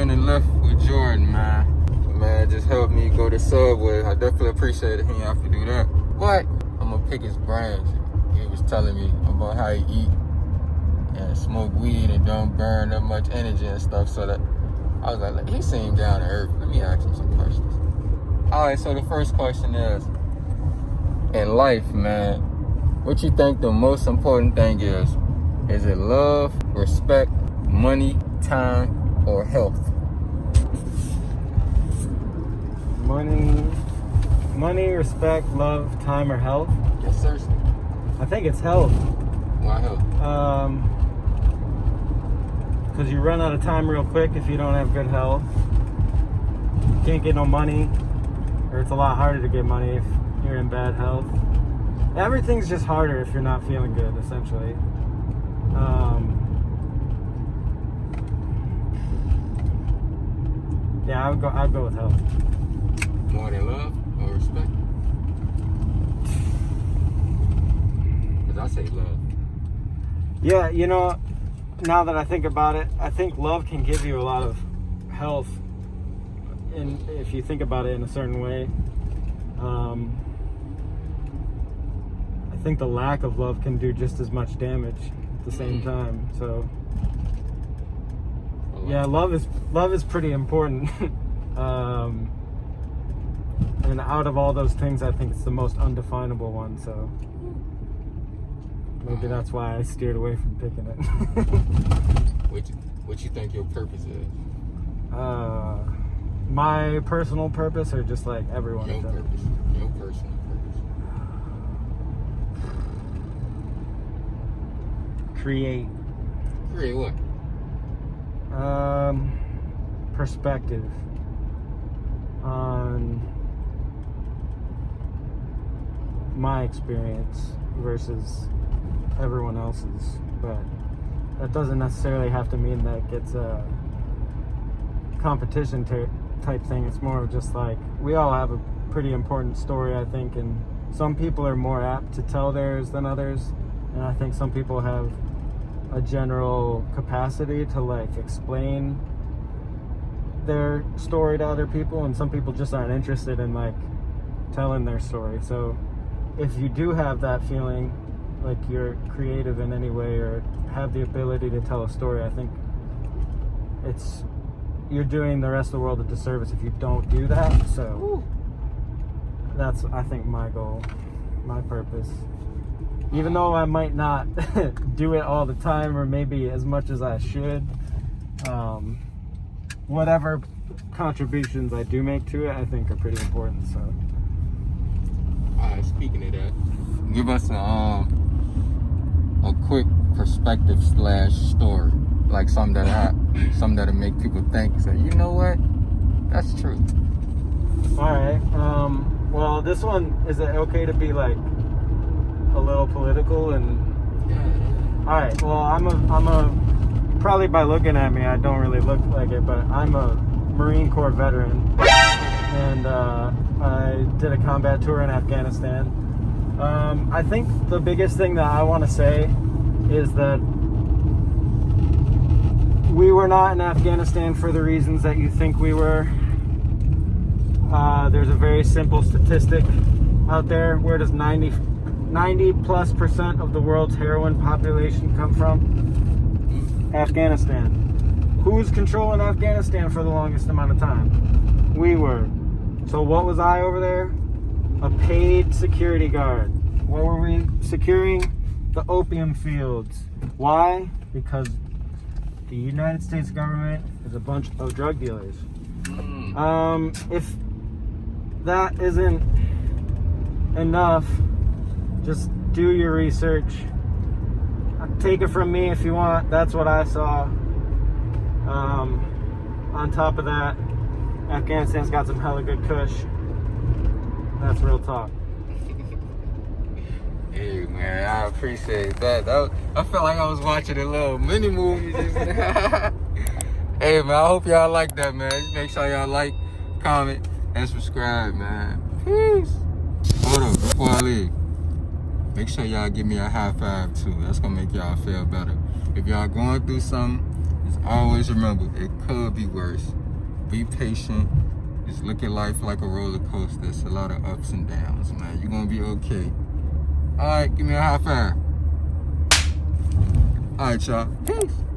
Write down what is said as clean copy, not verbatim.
in the lift with Jordan, man. Man, just helped me go to Subway. I definitely appreciate it. He didn't have to do that. But I'm gonna pick his brains. He was telling me about how he eat and smoke weed and don't burn that much energy and stuff. So that I was like, he seemed down to earth. Let me ask him some questions. All right, so the first question is, in life, man, what you think the most important thing is? Is it love, respect, money, time, or health? Money, respect, love, time, or health? Yes, sir. I think it's health. Why health? Because you run out of time real quick if you don't have good health. You can't get no money, or it's a lot harder to get money if you're in bad health. Everything's just harder if you're not feeling good, essentially. Yeah, I'd go with health. More than love or respect? Because I say love. Yeah, you know, now that I think about it, I think love can give you a lot of health, if you think about it in a certain way. I think the lack of love can do just as much damage at the same time. So, yeah, love is pretty important. And out of all those things, I think it's the most undefinable one. So maybe that's why I steered away from picking it. What you think your purpose is? My personal purpose, or just like everyone? Your purpose. Your personal purpose. Create. Create what? Perspective on my experience versus everyone else's, but that doesn't necessarily have to mean that it's a competition type thing. It's more of just like, we all have a pretty important story, I think, and some people are more apt to tell theirs than others, and I think some people have a general capacity to like explain their story to other people, and some people just aren't interested in like telling their story. So if you do have that feeling like you're creative in any way or have the ability to tell a story, I think you're doing the rest of the world a disservice if you don't do that. So that's, I think, my goal, my purpose. Even though I might not do it all the time, or maybe as much as I should, whatever contributions I do make to it, I think are pretty important. So, speaking of that, give us a quick perspective / story, like something that'll make people think. So, you know what? That's true. All right. Well, this one, is it okay to be like a little political? And all right, well, I'm a probably by looking at me I don't really look like it, but I'm a Marine Corps veteran, and I did a combat tour in Afghanistan. I think the biggest thing that I want to say is that we were not in Afghanistan for the reasons that you think we were. There's a very simple statistic out there. Where does 90+% of the world's heroin population come from? Afghanistan. Who's controlling Afghanistan for the longest amount of time? We were. So what was I over there? A paid security guard. What were we securing? The opium fields. Why? Because the United States government is a bunch of drug dealers. If that isn't enough, just do your research. Take it from me if you want. That's what I saw. On top of that, Afghanistan's got some hella good kush. That's real talk. Hey man, I appreciate that. I felt like I was watching a little mini movie. Hey man, I hope y'all like that, man. Just make sure y'all like, comment, and subscribe, man. Peace. Hold up, before I leave, make sure y'all give me a high five too. That's gonna make y'all feel better. If y'all going through something, just always remember, it could be worse. Be patient. Just look at life like a roller coaster. It's a lot of ups and downs, man. You're gonna be okay. All right, give me a high five. All right, y'all. Peace.